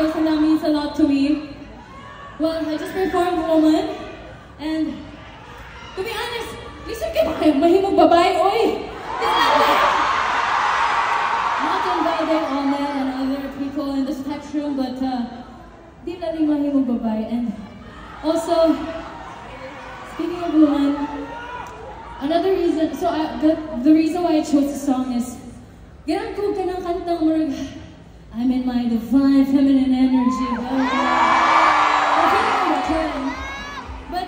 girls, and that means a lot to me. Well, I just performed Woman, and to be honest, listen ka ba kayo? Mahimong babae, oy! Not invalidate all men and other people in the spectrum, but di na rin mahimong babae. And also, speaking of Woman, another reason, so the reason why I chose the song is, ganang ko ka ng kantang marag, I'm in my divine feminine energy. But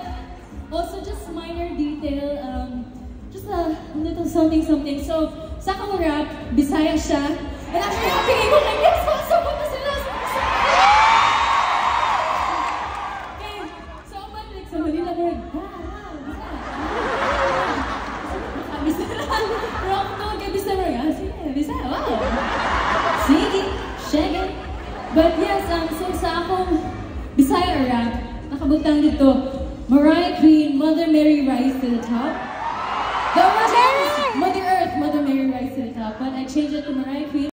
also just minor detail, just a little something. So, sa akong rap, Bisaya siya. And actually, tingin ko na, yes, masabot na sila. Okay, so like sa Manila, like, rock to, kay Bisaya, sige, Bisaya, wow. Sige, shaggy. But yes, so sa akong Bisaya rap, nakabutang dito, Mariah Queen, Mother Mary rise to the top. The original is Mother Earth, Mother Mary rise to the top, but I changed it to Mariah Queen.